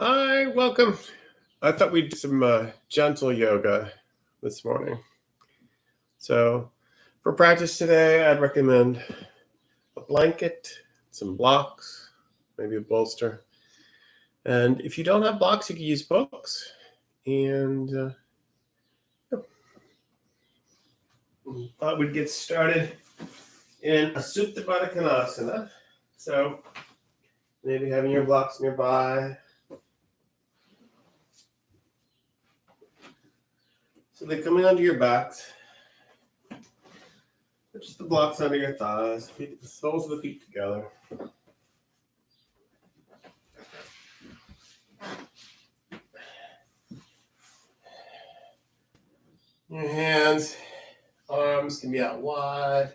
Hi, welcome. I thought we'd do some gentle yoga this morning. So, for practice today, I'd recommend a blanket, some blocks, maybe a bolster. And if you don't have blocks, you can use books. And thought we'd get started in a Supta Baddha Konasana. So, maybe having your blocks nearby. So they're coming onto your backs. Put just the blocks under your thighs, feet, the soles of the feet together. Your hands, arms can be out wide.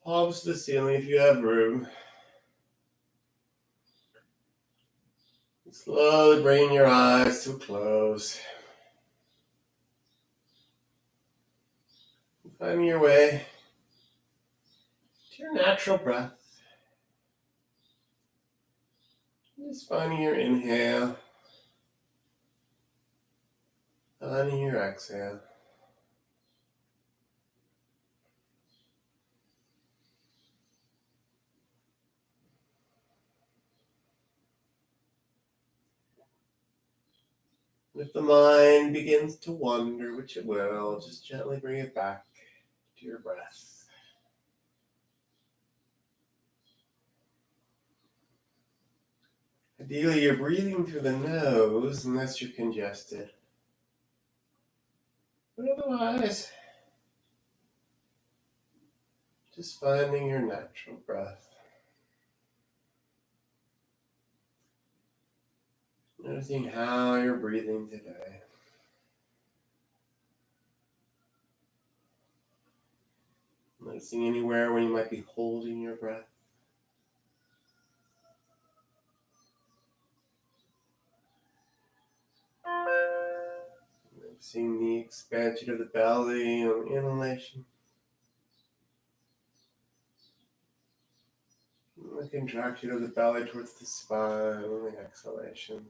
Palms to the ceiling if you have room. Slowly bring your eyes to a close. Finding your way to your natural breath. Just finding your inhale. Finding your exhale. And if the mind begins to wander, which it will, just gently bring it back to your breath. Ideally, you're breathing through the nose unless you're congested. But otherwise, just finding your natural breath. Noticing how you're breathing today. Noticing anywhere where you might be holding your breath. Noticing the expansion of the belly on the inhalation. And the contraction of the belly towards the spine on the exhalation.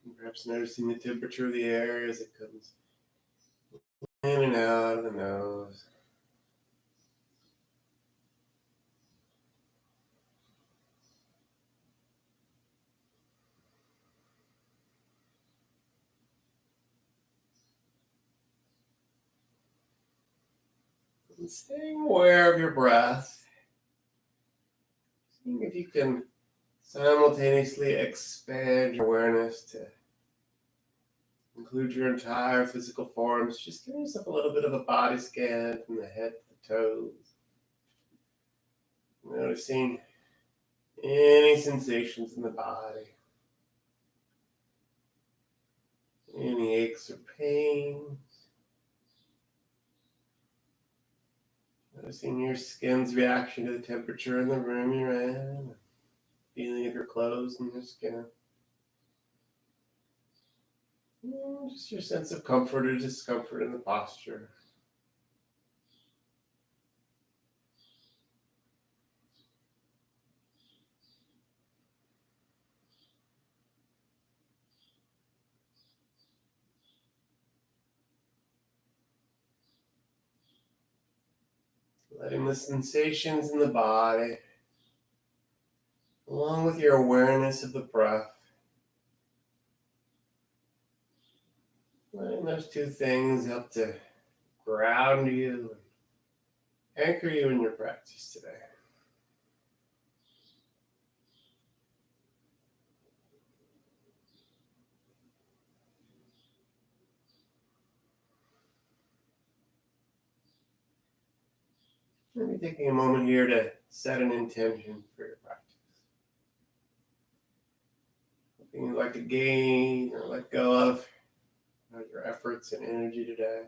And perhaps noticing the temperature of the air as it comes in and out of the nose. And staying aware of your breath. Seeing if you can simultaneously expand your awareness to include your entire physical forms. Just give yourself a little bit of a body scan from the head to the toes. Noticing any sensations in the body. Any aches or pains. Noticing your skin's reaction to the temperature in the room you're in. Feeling of your clothes and your skin. Just your sense of comfort or discomfort in the posture. Letting the sensations in the body, along with your awareness of the breath, letting those two things help to ground you and anchor you in your practice today. Maybe taking a moment here to set an intention for your practice. Something you'd like to gain or let go of your efforts and energy today.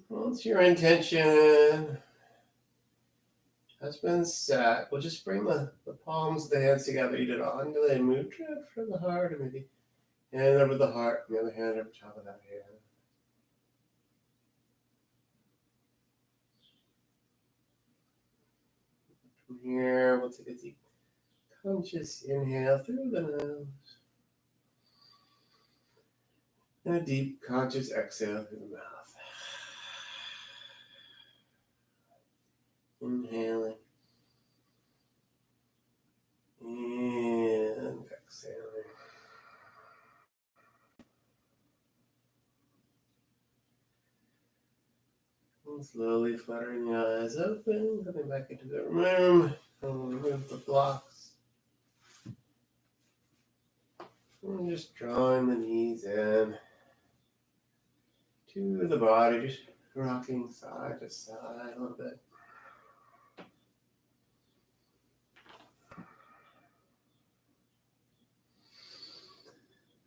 What's your intention? has been set. We'll just bring the palms of the hands together, eat it onto the mudra from the heart, or maybe hand over the heart, and the other hand over top of that hand. From here, we'll take a deep, conscious inhale through the nose, and a deep, conscious exhale through the mouth. Inhaling and exhaling. And slowly fluttering the eyes open, coming back into the room, and remove the blocks. And just drawing the knees in to the body, just rocking side to side a little bit.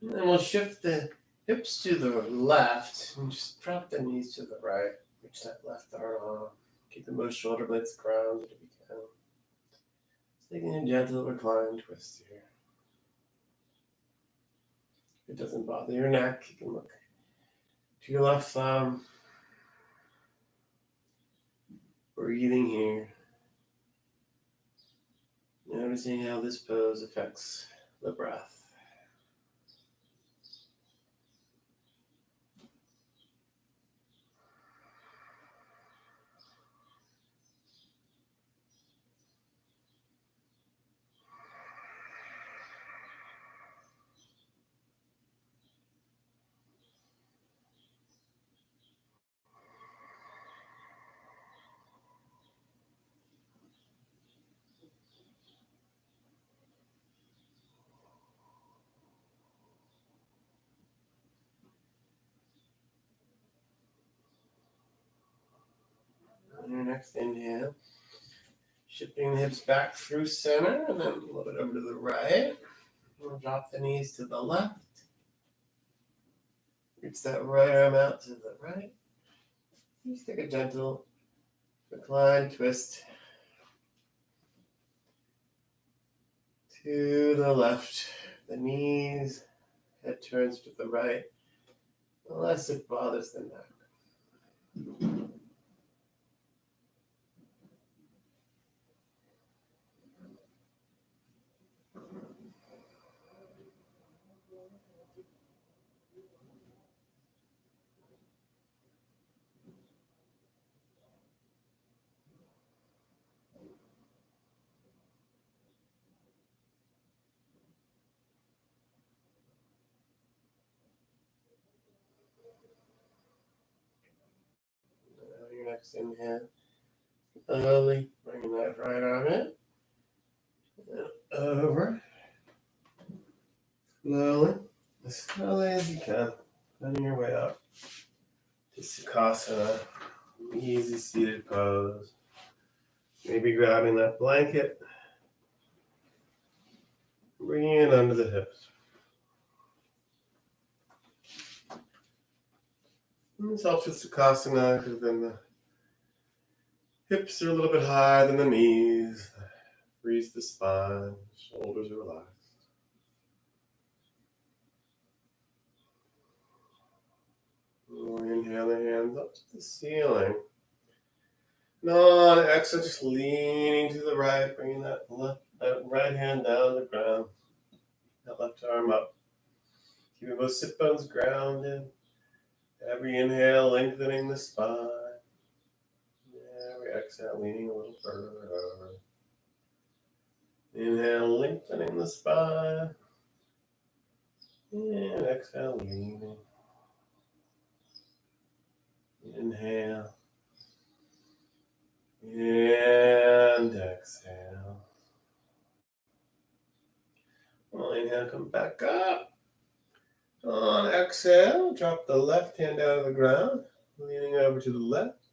And then we'll shift the hips to the left and just drop the knees to the right. Reach that left arm off. Keep the most shoulder blades grounded if you can. Taking a gentle recline twist here. If it doesn't bother your neck, you can look to your left thumb. Breathing here. Noticing how this pose affects the breath. On your next inhale, shifting the hips back through center and then a little bit over to the right. We'll drop the knees to the left. Reach that right arm out to the right. Just take a gentle recline twist to the left. The knees, head turns to the right, unless it bothers the neck. Your next inhale, slowly bringing that right arm in, and over, slowly, as slowly as you can, finding your way up to Sukhasana, easy seated pose. Maybe grabbing that blanket, bringing it under the hips. And this helps with Sukhasana because then the hips are a little bit higher than the knees. Freeze the spine, shoulders are relaxed. Inhale the hands up to the ceiling. On exhale, just leaning to the right, bringing that right hand down to the ground. That left arm up. Keeping both sit bones grounded. Every inhale, lengthening the spine. Every exhale, leaning a little further. Inhale, lengthening the spine. And exhale, leaning. Inhale. And exhale. Well, inhale, come back up. On exhale, drop the left hand down to the ground, leaning over to the left.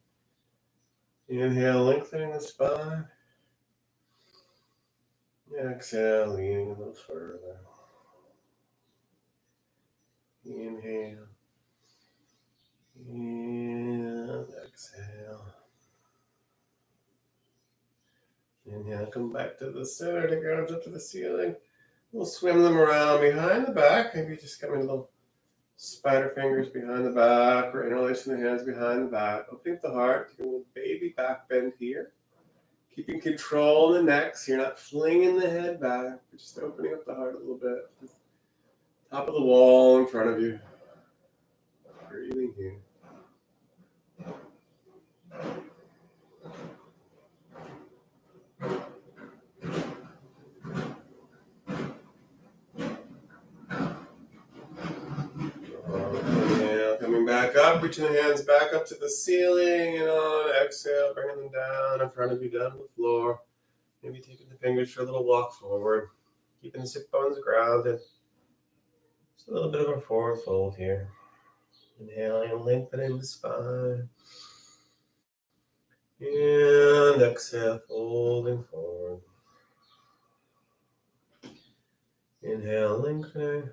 Inhale, lengthening the spine. Exhale, leaning a little further. Inhale. And exhale. Inhale, come back to the center, take your arms up to the ceiling. We'll swim them around behind the back. Maybe just come in little spider fingers behind the back, or interlacing the hands behind the back. Opening up the heart, take a little baby back bend here. Keeping control in the neck, so you're not flinging the head back, but just opening up the heart a little bit. Top of the wall in front of you. Breathing here. Inhale, coming back up, reaching the hands back up to the ceiling, and on exhale, bringing them down in front of you, down to the floor. Maybe taking the fingers for a little walk forward, keeping the sit bones grounded. Just a little bit of a forward fold here. Inhaling and lengthening the spine. And exhale, folding forward. Inhale, lengthening.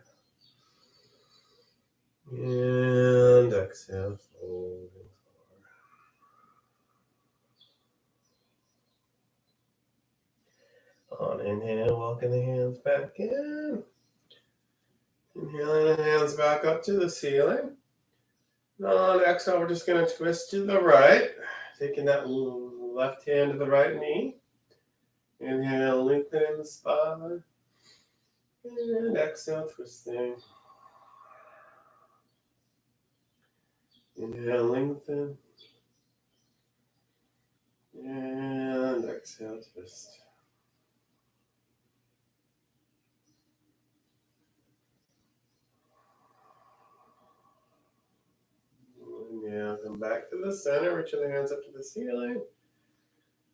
And exhale, folding forward. On inhale, walking the hands back in. Inhaling the hands back up to the ceiling. On exhale, we're just going to twist to the right. Taking that left hand to the right knee. Inhale, lengthening the spine. And exhale, twisting. Inhale, lengthen. And exhale, twist. Inhale, come back to the center, reaching the hands up to the ceiling.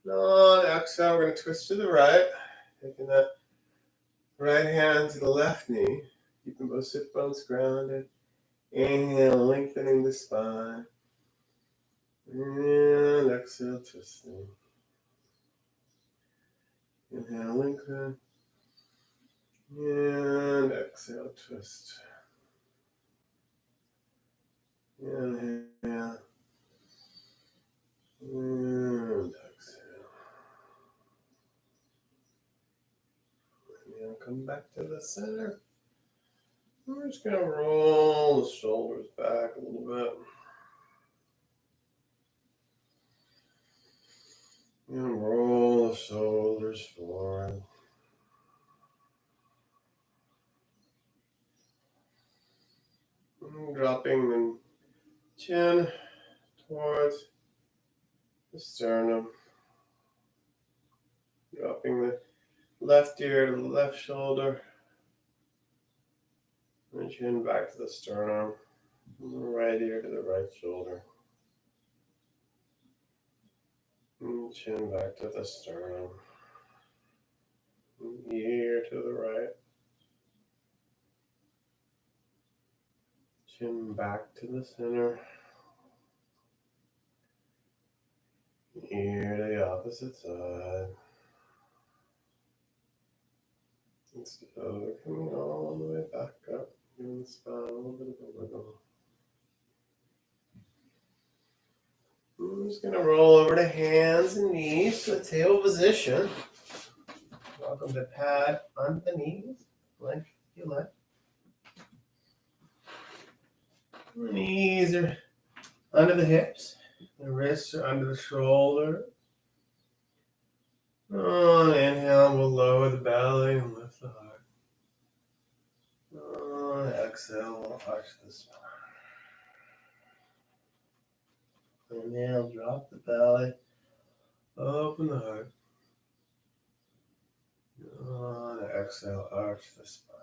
On exhale, we're going to twist to the right. Taking that right hand to the left knee. Keeping both sit bones grounded. Inhale, lengthening the spine. And exhale, twisting. Inhale, lengthen. And exhale, twist. Inhale. And exhale. Inhale, come back to the center. We're just going to roll the shoulders back a little bit. And roll the shoulders forward. And dropping the chin towards the sternum. Dropping the left ear to the left shoulder. And chin back to the sternum. And the right ear to the right shoulder. And chin back to the sternum. And ear to the right. Chin back to the center. Ear to the opposite side. And slowly coming all the way back up. Giving the spine a little bit of a wiggle. I'm just going to roll over to hands and knees to the table position. Welcome to pad under the knees, like you like. The knees are under the hips. The wrists are under the shoulder. On inhale, we'll lower the belly and lift the heart. On exhale, we'll arch the spine. Inhale, drop the belly. Open the heart. On exhale, arch the spine.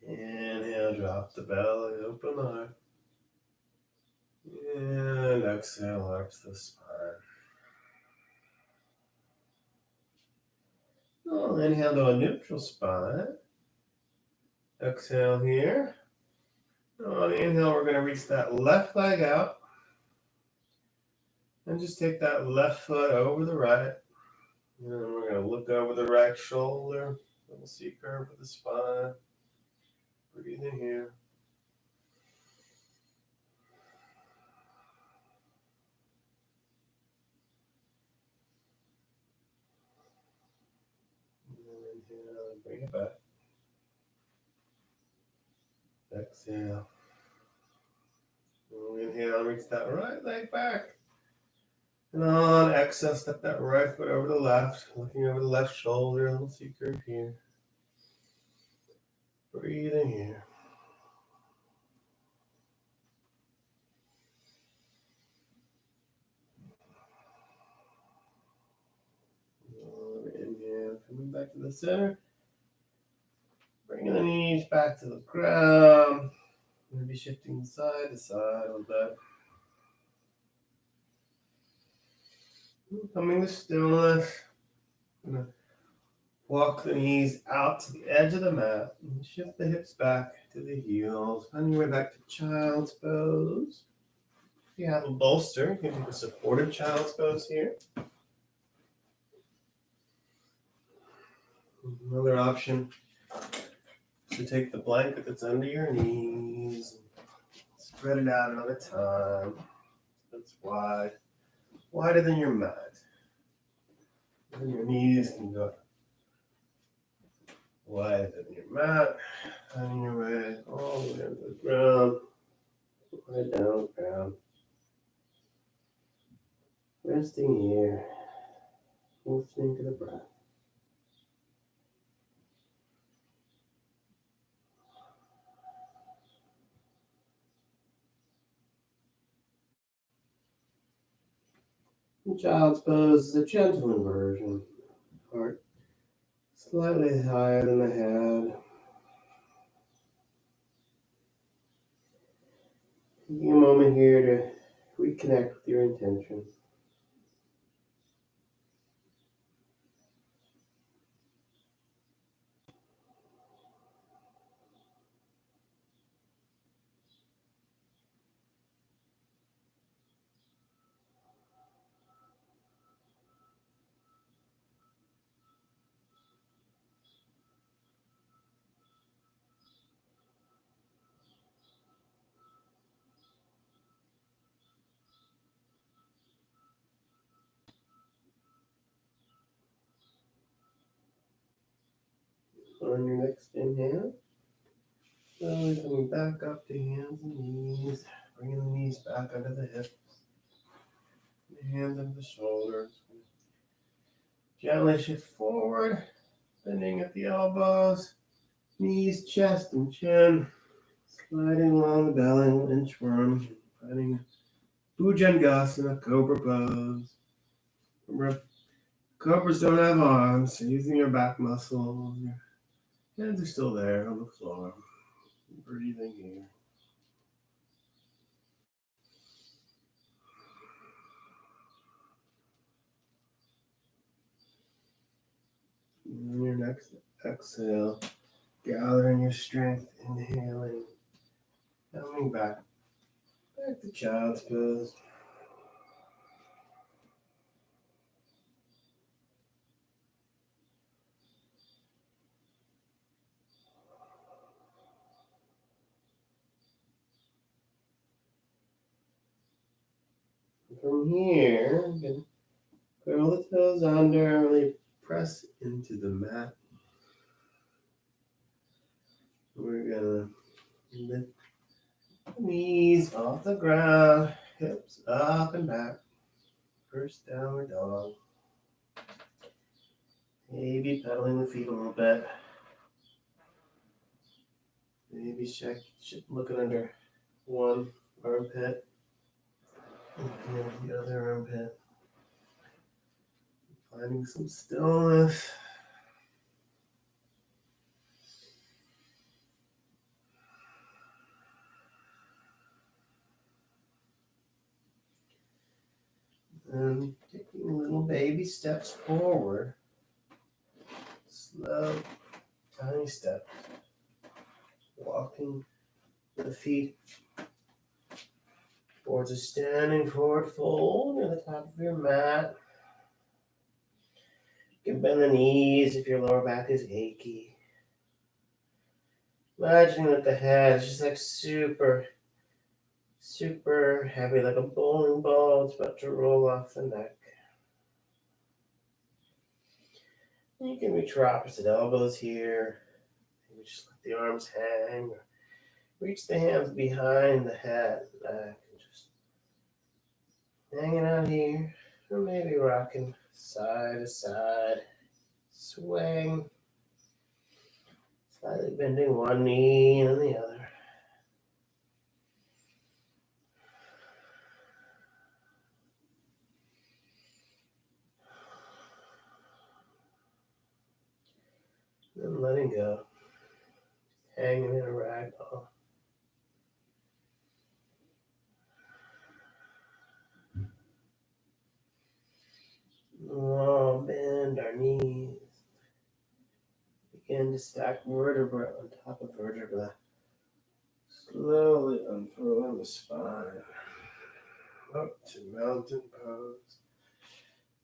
Inhale, drop the belly, open the heart. And exhale, arch the spine. Oh, inhale to a neutral spine. Exhale here. On inhale, we're going to reach that left leg out. And just take that left foot over the right. And then we're going to look over the right shoulder. Little C curve of the spine. Breathing here. Inhale, bring it back. Exhale. Inhale, reach that right leg back. And on exhale, step that right foot over the left, looking over the left shoulder, a little C curve here. Breathing here. Inhale, coming back to the center. Bringing the knees back to the ground. Maybe shifting side to side a little bit. Coming to stillness. I'm gonna walk the knees out to the edge of the mat. And shift the hips back to the heels. Find your way back to child's pose. If you have a bolster, you can take a supportive child's pose here. Another option is to take the blanket that's under your knees and spread it out another time. That's wide, wider than your mat. And your knees can go wider than your mat. Finding your way all the way to the ground. Right down on the ground. Resting here. Listening to the breath. Child's pose is a gentle inversion. Heart slightly higher than the head. Taking a moment here to reconnect with your intention. On your next inhale, slowly coming back up to hands and knees, bringing the knees back under the hips, the hands under the shoulders. Gently shift forward, bending at the elbows, knees, chest, and chin, sliding along the belly, inchworm, finding Bhujangasana, cobra pose. Remember, cobras don't have arms, so using your back muscles, your hands are still there on the floor. Breathing here. And your next exhale, gathering your strength, inhaling, coming back to child's pose. From here, you can curl the toes under, really press into the mat. We're gonna lift the knees off the ground, hips up and back. First downward dog. Maybe pedaling the feet a little bit. Maybe looking under one armpit and the other armpit. Finding some stillness. And taking little baby steps forward. Slow, tiny steps. Walking the feet towards a standing forward fold near the top of your mat. You can bend the knees if your lower back is achy. Imagining that the head is just like super heavy, like a bowling ball. It's about to roll off the neck. You can reach your opposite elbows here. Maybe just let the arms hang. Or reach the hands behind the head, back, and just hanging out here. Or maybe rocking side to side, swaying, slightly bending one knee and the other. Then letting go, hanging in a ragdoll. Oh, bend our knees. Begin to stack vertebra on top of vertebra. Slowly unfurling the spine. Up to mountain pose.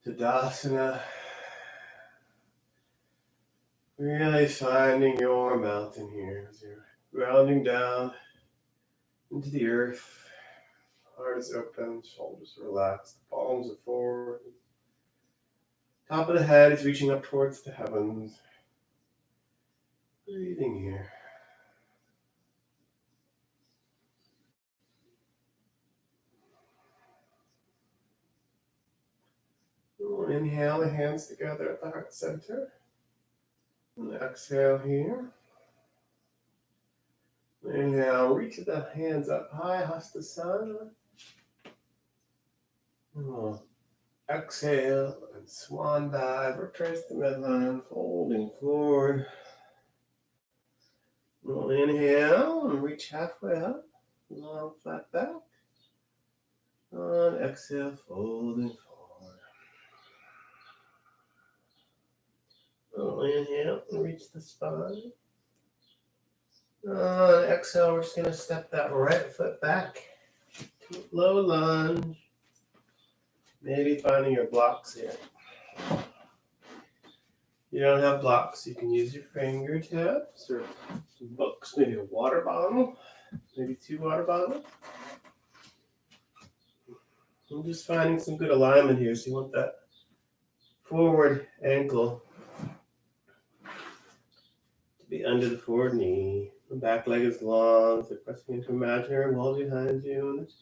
Tadasana. Really finding your mountain here as you're grounding down into the earth. Heart is open, shoulders relaxed, palms are forward. Top of the head is reaching up towards the heavens. Breathing here. We'll inhale the hands together at the heart center. And exhale here. Inhale, reach the hands up high, Hastasana. And we'll exhale and swan dive, retrace the midline, folding forward. We'll inhale and reach halfway up, long flat back. On exhale, folding forward. We'll inhale and reach the spine. On exhale, we're just going to step that right foot back to a low lunge. Maybe finding your blocks here. You don't have blocks, you can use your fingertips or some books, maybe a water bottle, maybe 2 water bottles. I'm just finding some good alignment here, so you want that forward ankle to be under the forward knee. The back leg is long, so pressing into imaginary wall behind you, and just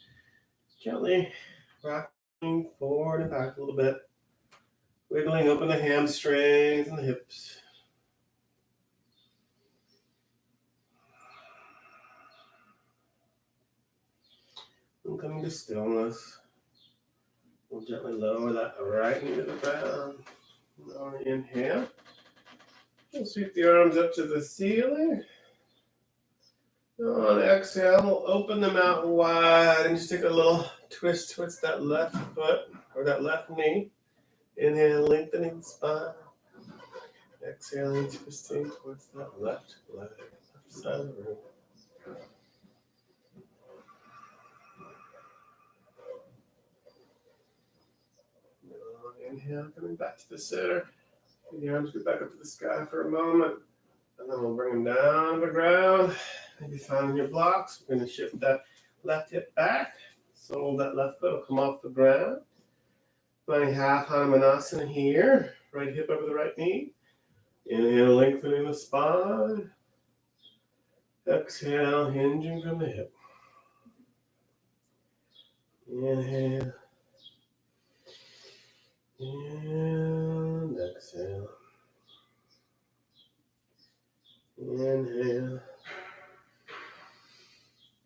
gently rocking forward and back a little bit. Wiggling open the hamstrings and the hips. And coming to stillness. We'll gently lower that right knee to the ground. Lower inhale. We'll sweep the arms up to the ceiling. On exhale, we'll open them out wide and just take a little twist towards that left foot or that left knee. Inhale, lengthening the spine. Exhaling, twisting towards that left leg, left side of the room. Inhale, coming back to the center. The arms go back up to the sky for a moment. And then we'll bring them down to the ground. Maybe finding your blocks. We're going to shift that left hip back. So that left foot will come off the ground. Finding half Hanumanasana here. Right hip over the right knee. Inhale, lengthening the spine. Exhale, hinging from the hip. Inhale. And exhale. Inhale.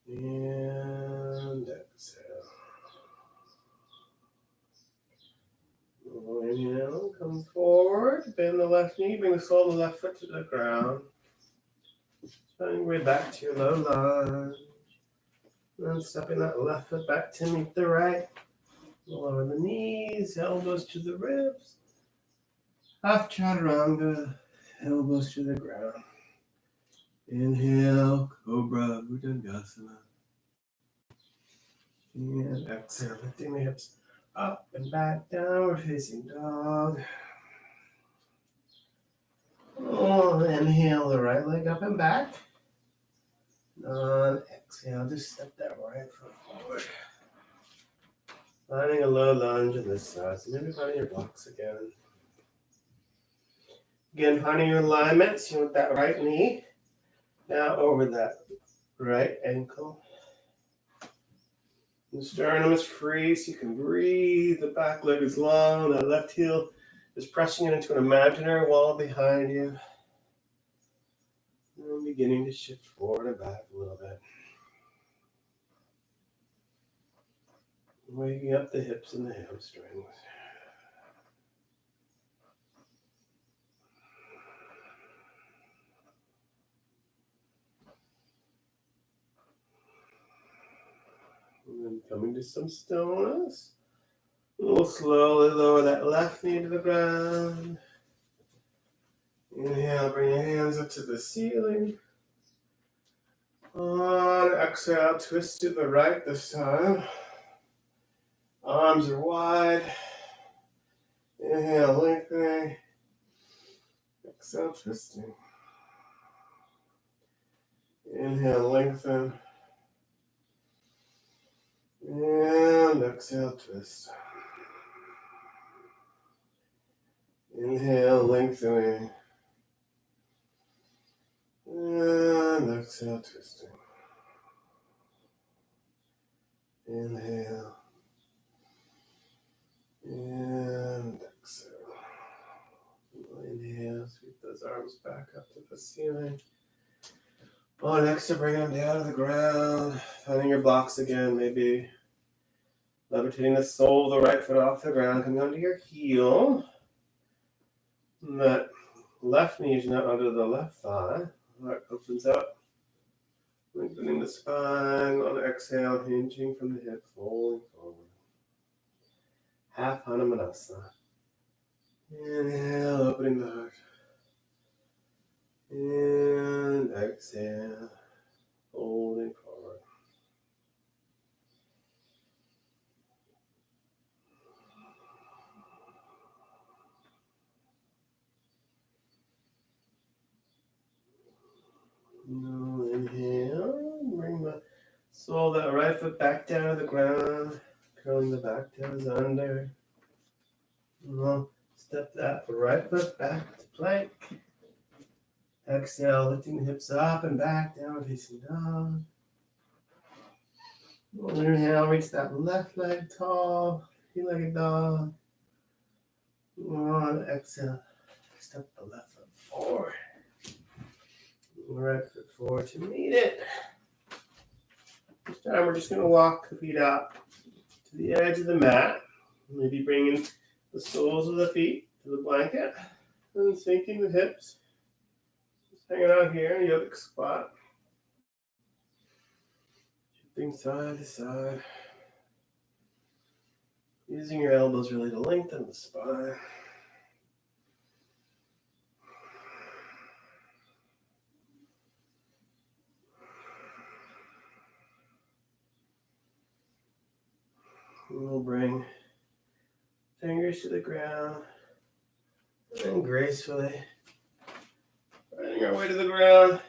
And exhale. Inhale, come forward, bend the left knee, bring the sole of the left foot to the ground. Finding your way back to your low lunge. Then stepping that left foot back to meet the right. Lower the knees, elbows to the ribs. Half chaturanga, elbows to the ground. Inhale, Cobra, Bhujangasana. And exhale, lifting the hips up and back, downward facing dog. Oh, inhale the right leg up and back. On exhale, just step that right foot forward. Finding a low lunge on this side, so maybe finding your blocks again. Again, finding your alignment. So you want that right knee now over that right ankle. The sternum is free, so you can breathe. The back leg is long. That left heel is pressing into an imaginary wall behind you. And beginning to shift forward and back a little bit. Waking up the hips and the hamstrings. And then coming to some stillness. We'll slowly lower that left knee to the ground. Inhale, bring your hands up to the ceiling. On exhale, twist to the right this time. Arms are wide. Inhale, lengthening. Exhale, twisting. Inhale, lengthen. And exhale, twist. Inhale, lengthening. And exhale, twisting. Inhale. And exhale. Inhale, sweep those arms back up to the ceiling. On exhale, bring them down to the ground. Finding your blocks again, maybe levitating the sole of the right foot off the ground, coming onto your heel. And that left knee is now under the left thigh. Heart opens up. Lengthening the spine. On exhale, hinging from the hip, folding forward. Half Hanumanasana. Inhale, opening the heart. And exhale, folding forward. No, inhale, bring the sole of that right foot back down to the ground, curling the back toes under. No, step that right foot back to plank. Exhale, lifting the hips up and back, down facing dog. Inhale, reach that left leg tall, three-legged dog. On exhale, step the left foot forward. Right foot forward to meet it. This time we're just going to walk the feet out to the edge of the mat. Maybe bringing the soles of the feet to the blanket and sinking the hips. Just hanging out here in yogic squat. Shifting side to side. Using your elbows really to lengthen the spine. We'll bring fingers to the ground and gracefully riding our way to the ground.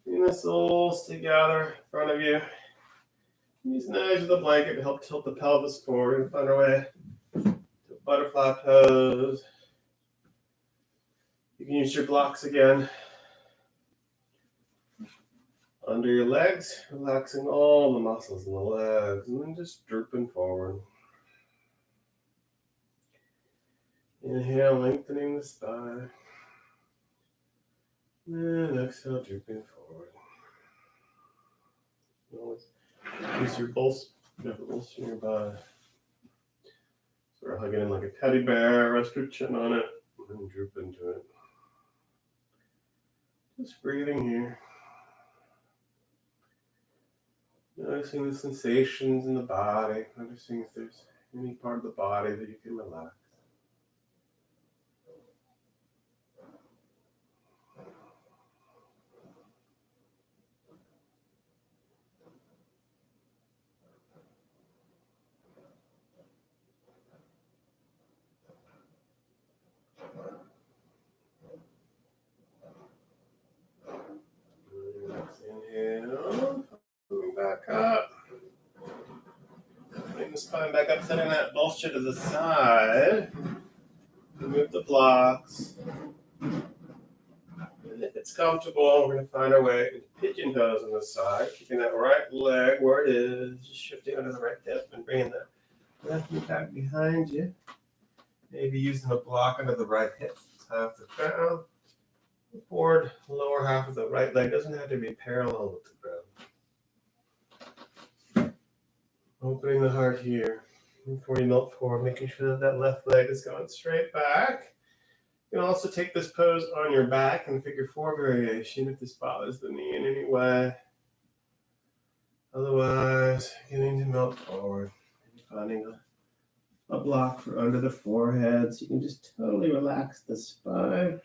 Bring the soles together in front of you. Using the edge of the blanket to help tilt the pelvis forward and find our way to butterfly pose. You can use your blocks again. Under your legs, relaxing all the muscles in the legs, and then just drooping forward. Inhale, lengthening the spine. And exhale, drooping forward. Use your bolster nearby. Sort of hug it in like a teddy bear, rest your chin on it, and droop into it. Just breathing here. Noticing the sensations in the body. Noticing if there's any part of the body that you can relax. Inhale. Coming back up. Bring the spine back up, setting that bolster to the side. Remove the blocks. it's comfortable, we're going to find our way into pigeon pose on the side, keeping that right leg where it is, just shifting under the right hip and bringing that left knee back behind you. Maybe using a block under the right hip, half the crown. The forward lower half of the right leg doesn't have to be parallel with the ground. Opening the heart here. Before you melt forward, making sure that that left leg is going straight back. You can also take this pose on your back in figure four variation if this bothers the knee in any way. Otherwise, beginning to melt forward. Finding a block for under the forehead so you can just totally relax the spine.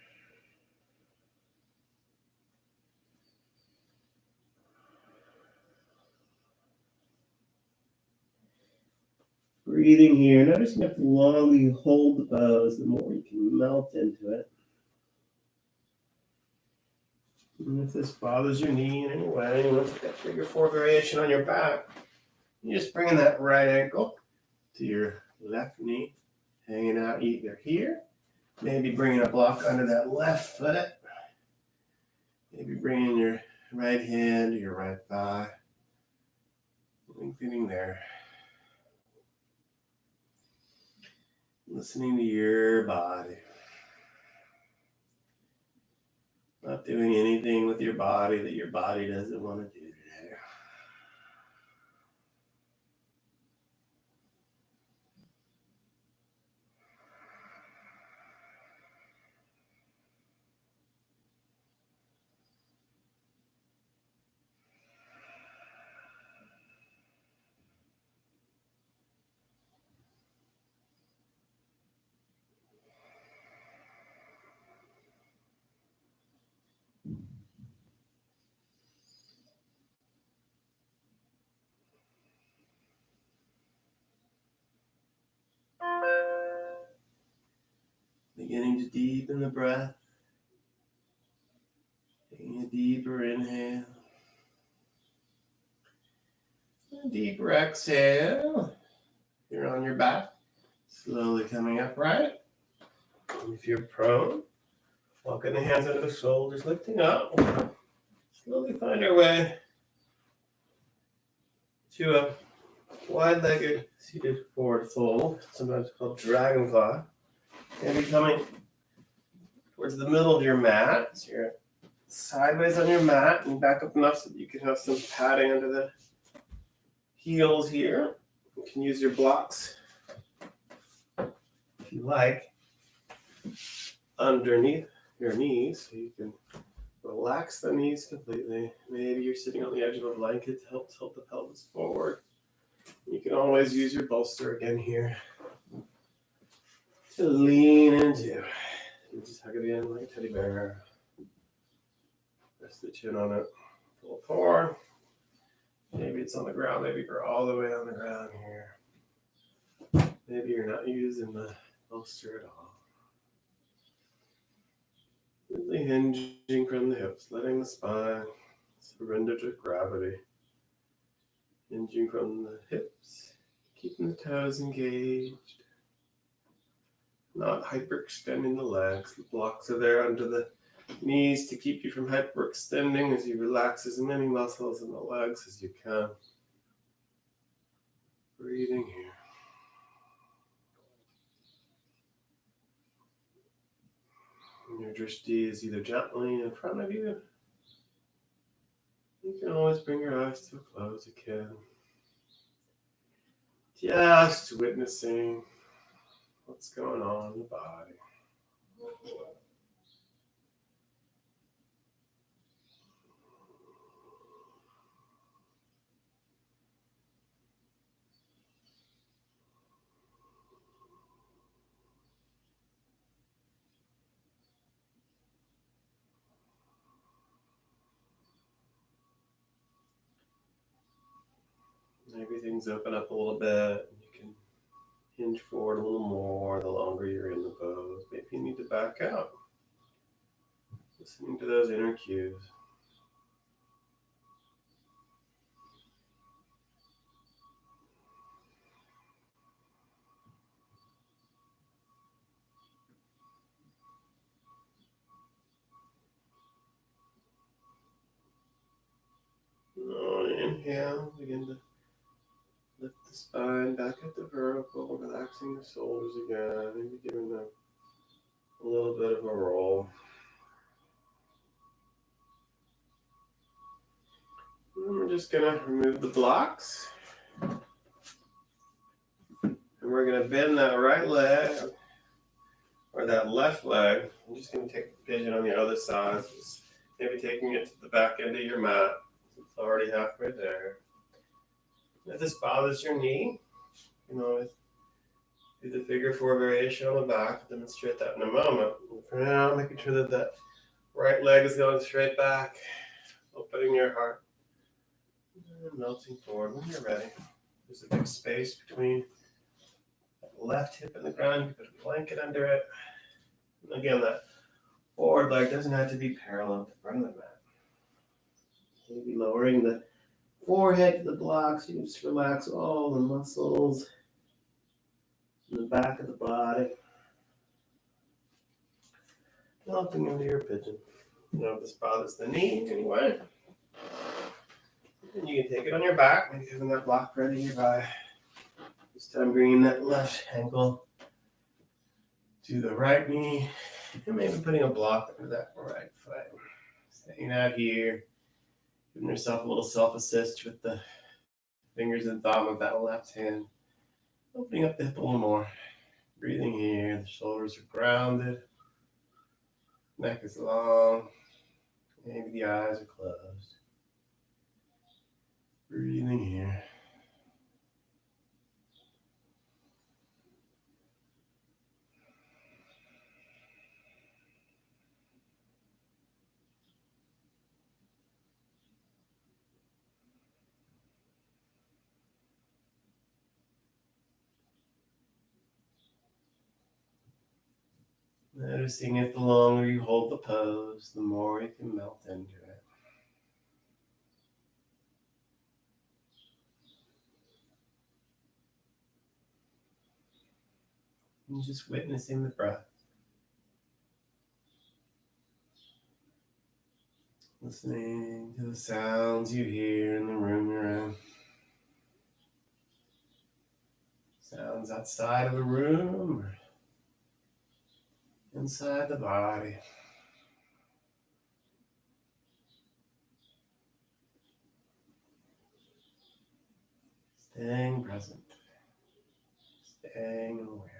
Breathing here, noticing how long you hold the pose, the more you can melt into it. And if this bothers your knee in any way, you want to take that figure four variation on your back. You just bring in that right ankle to your left knee, hanging out either here, maybe bringing a block under that left foot, maybe bringing your right hand to your right thigh, lengthening there. Listening to your body. Not doing anything with your body that your body doesn't want to do today. Beginning to deepen the breath. Taking a deeper inhale. A deeper exhale. You're on your back. Slowly coming upright. And if you're prone, walking the hands under the shoulders, lifting up. Slowly find our way to a wide-legged seated forward fold, sometimes called dragonfly. And be coming towards the middle of your mat. So you're sideways on your mat and back up enough so that you can have some padding under the heels here. You can use your blocks, if you like, underneath your knees so you can relax the knees completely. Maybe you're sitting on the edge of a blanket to help tilt the pelvis forward. You can always use your bolster again here to lean into. You just hug it in like a teddy bear. Rest the chin on it. Full forward. Maybe it's on the ground. Maybe you're all the way on the ground here. Maybe you're not using the bolster at all. Really hinging from the hips, letting the spine surrender to gravity. Hinging from the hips, keeping the toes engaged. Not hyperextending the legs. The blocks are there under the knees to keep you from hyperextending as you relax as many muscles in the legs as you can. Breathing here. And your drishti is either gently in front of you. You can always bring your eyes to a close again. Just witnessing what's going on in the body. Maybe things open up a little bit. You can hinge forward a little more the longer you're in the pose. Maybe you need to back out. Listening to those inner cues. inhale, begin to lift the spine back at the vertical, relaxing the shoulders again, maybe giving them a little bit of a roll. And we're just gonna remove the blocks. And we're gonna bend that right leg or that left leg. I'm just gonna take the pigeon on the other side. Just maybe taking it to the back end of your mat. It's already halfway there. If this bothers your knee, you can always do the figure four variation on the back. I'll demonstrate that in a moment. For now, making sure that that right leg is going straight back, opening your heart, and melting forward when you're ready. There's a big space between that left hip and the ground. You put a blanket under it. And again, that forward leg doesn't have to be parallel to the front of the mat. Maybe lowering the forehead to the blocks. You can just relax all the muscles in the back of the body. Melting into your pigeon. You know if this bothers the knee anyway. And you can take it on your back, maybe having that block ready nearby. This time bringing that left ankle to the right knee. And maybe putting a block under that right foot. Staying out here. Giving yourself a little self-assist with the fingers and thumb of that left hand. Opening up the hip a little more. Breathing here. The shoulders are grounded. Neck is long. Maybe the eyes are closed. Breathing here. Noticing if the longer you hold the pose, the more you can melt into it. And just witnessing the breath. Listening to the sounds you hear in the room you're in. Sounds outside of the room or inside the body. Staying present. Staying aware.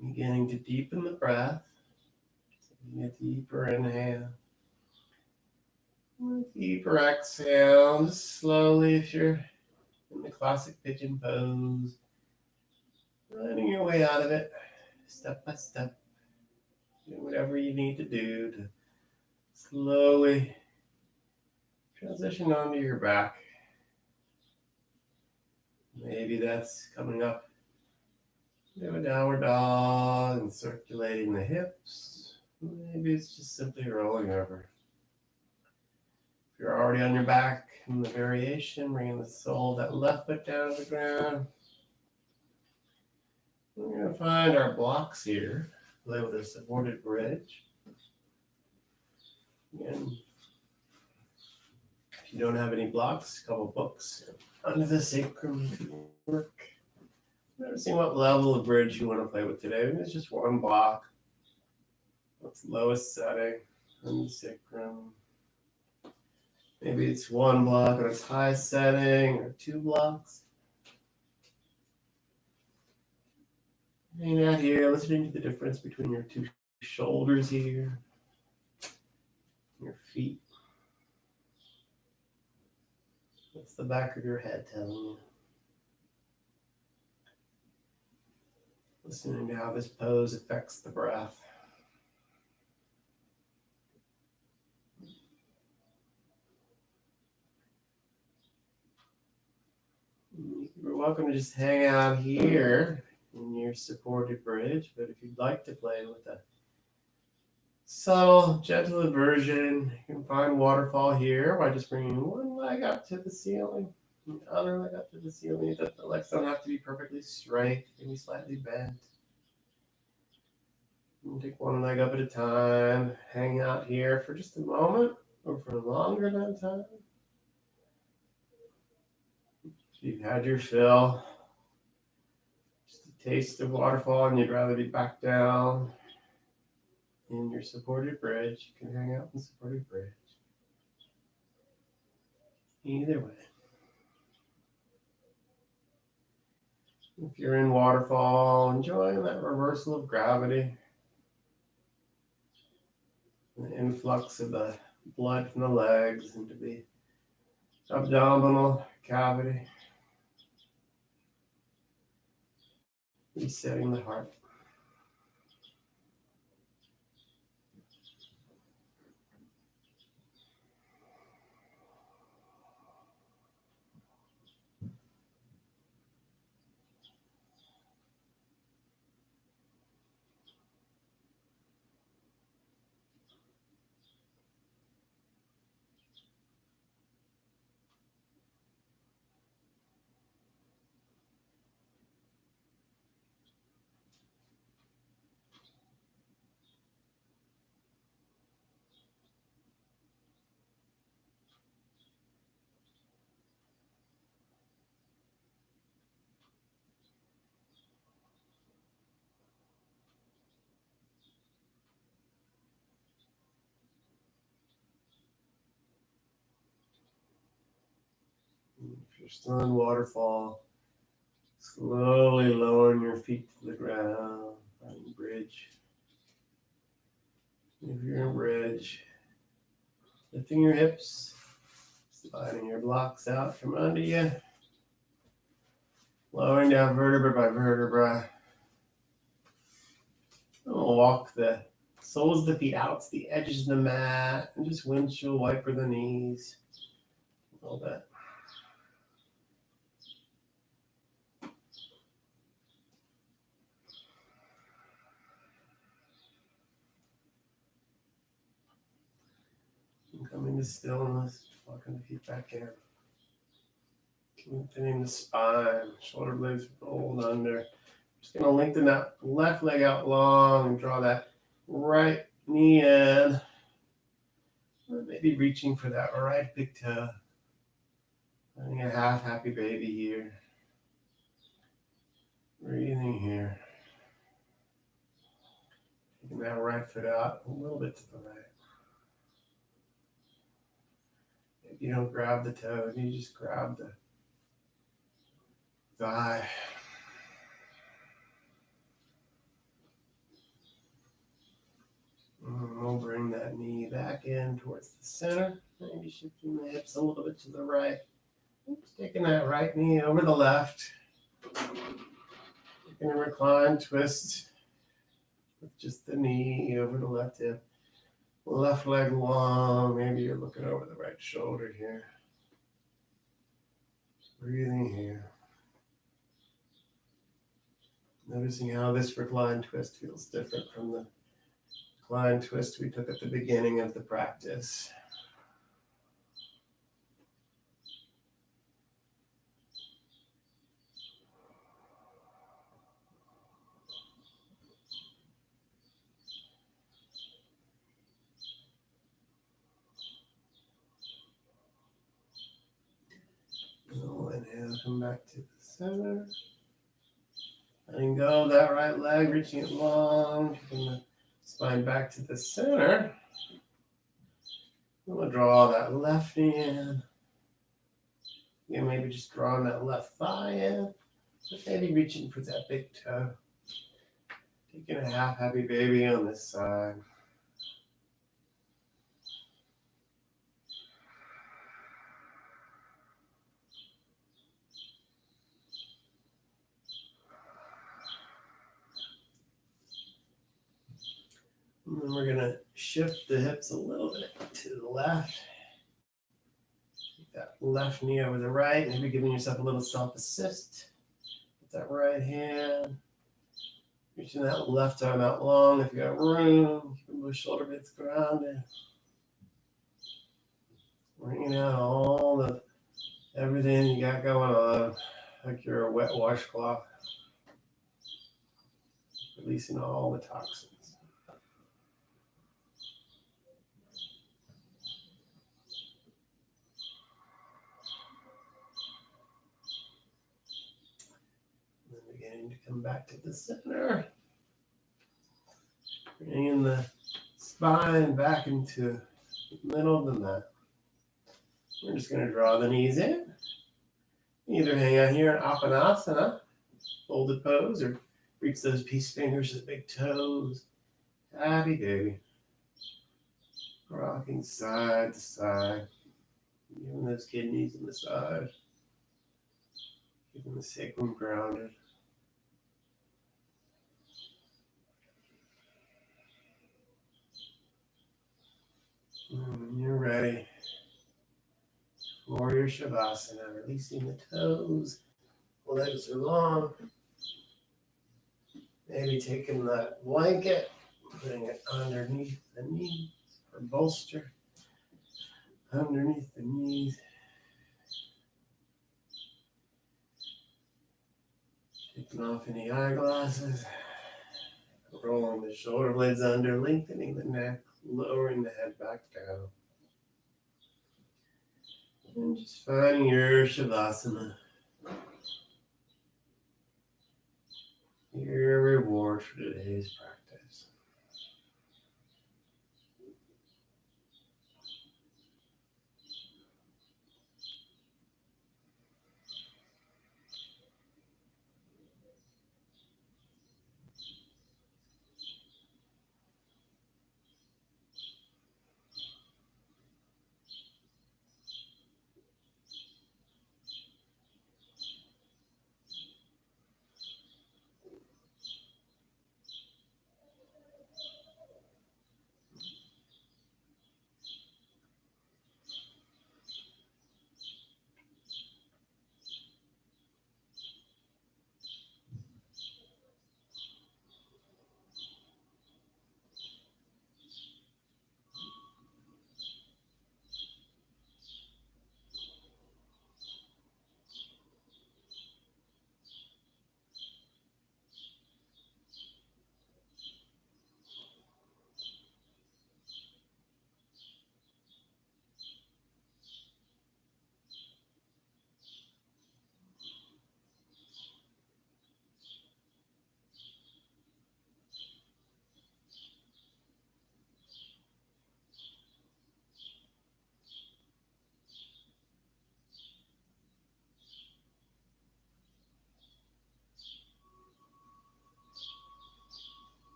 Beginning to deepen the breath. Taking a deeper inhale. And a deeper exhale. Just slowly, if you're in the classic pigeon pose, running your way out of it, step by step. Do whatever you need to do to slowly transition onto your back. Maybe that's coming up into a downward dog and circulating the hips. Maybe it's just simply rolling over. If you're already on your back in the variation, bringing the sole of that left foot down to the ground. We're going to find our blocks here. Play with a supported bridge. Again, if you don't have any blocks, a couple books under the sacrum work. Noticing what level of bridge you want to play with today. Maybe it's just one block. What's the lowest setting on the sacrum? Maybe it's one block on its highest setting, or two blocks. Hanging out here, listening to the difference between your two shoulders here, your feet. What's the back of your head telling you? Listening to how this pose affects the breath. You're welcome to just hang out here in your supported bridge, but if you'd like to play with a subtle, gentle inversion, you can find waterfall here by just bringing one leg up to the ceiling, and the other leg up to the ceiling. The legs don't have to be perfectly straight, they can be slightly bent. You can take one leg up at a time, hang out here for just a moment or for longer than a time. You've had your fill, just a taste of waterfall, and you'd rather be back down in your supported bridge. You can hang out in supported bridge. Either way. If you're in waterfall, enjoying that reversal of gravity, the influx of the blood from the legs into the abdominal cavity, resetting the heart. If you're still in waterfall, slowly lowering your feet to the ground, finding bridge. If you're in bridge, lifting your hips, sliding your blocks out from under you, lowering down vertebra by vertebra. We'll walk the soles of the feet out to the edges of the mat and just windshield wiper the knees a little bit. And coming to stillness, walking the feet back in. Lengthening the spine, shoulder blades rolled under. Just going to lengthen that left leg out long and draw that right knee in. Maybe reaching for that right big toe. Finding a half happy baby here. Breathing here. Taking that right foot out a little bit to the right. Maybe you don't grab the toe, you just grab the thigh. And we'll bring that knee back in towards the center. Maybe shifting the hips a little bit to the right. Just taking that right knee over the left. Taking a recline twist with just the knee over the left hip. Left leg long. Maybe you're looking over the right shoulder here. Just breathing here. Noticing how this recline twist feels different from the recline twist we took at the beginning of the practice. Inhale, come back to the center. Letting go of that right leg, reaching it long, taking the spine back to the center. We'll draw that left knee in. Again, maybe just drawing that left thigh in. Maybe reaching for that big toe. Taking a half happy baby on this side. And then we're going to shift the hips a little bit to the left. Take that left knee over the right, maybe giving yourself a little self-assist. Get that right hand. Reaching that left arm out long if you got room. Keeping those shoulder blades grounded. Bringing out everything you got going on, like you're a wet washcloth. Releasing all the toxins. And then beginning to come back to the center. Bringing the spine back into the middle of the mat. We're just going to draw the knees in. Either hang out here in Apanasana, folded pose, or reach those peace fingers to the big toes. Happy baby. Rocking side to side. Giving those kidneys a massage. Keeping the sacrum grounded. When you're ready, Warrior Shavasana, releasing the toes, legs are long. Maybe taking that blanket, putting it underneath the knees, or bolster underneath the knees. Taking off any eyeglasses, rolling the shoulder blades under, lengthening the neck, lowering the head back down. And just finding your Shavasana. Your reward for today's practice.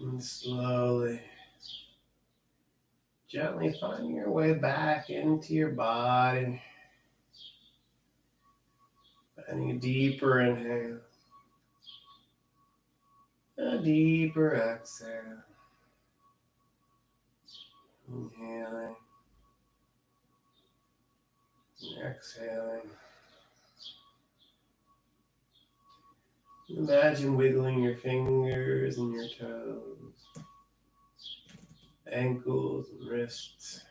And slowly, gently finding your way back into your body. Finding a deeper inhale, a deeper exhale. Inhaling and exhaling. Imagine wiggling your fingers and your toes, ankles and wrists.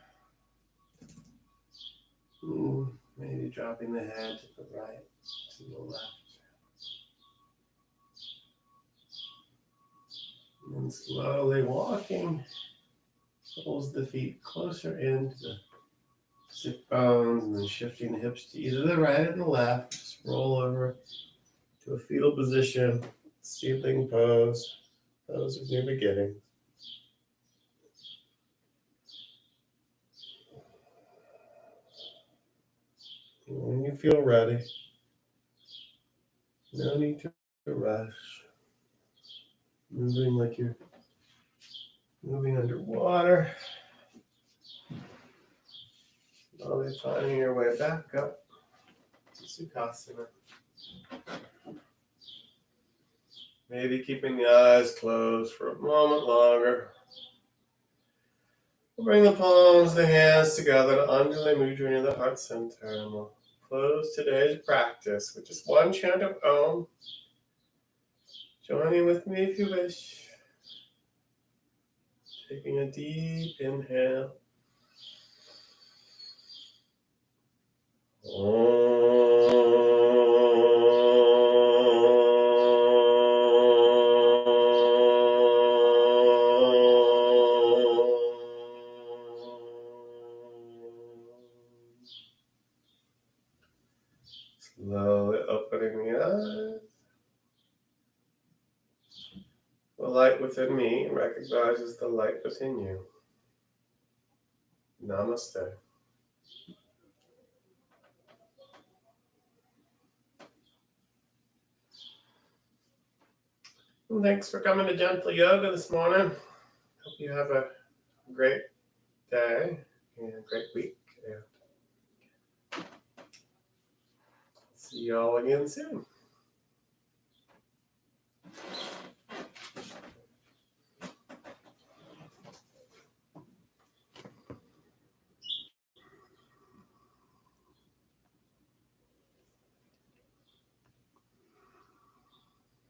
Maybe dropping the head to the right, to the left. And then slowly walking, pulls the feet closer into the sit bones, and then shifting the hips to either the right or the left. Just roll over to a fetal position, seedling pose. Those of new beginning. When you feel ready, no need to rush. Moving like you're moving underwater. Slowly finding your way back up to Sukhasana. Maybe keeping the eyes closed for a moment longer. We'll bring the palms of the hands together to Anjali Mudra near the heart center, and we'll close today's practice with just one chant of Om. Joining with me if you wish. Taking a deep inhale. Slowly opening the eyes. The light within me recognizes the light within you. Namaste. Well, thanks for coming to Gentle Yoga this morning. Hope you have a great day and a great week. And see you all again soon.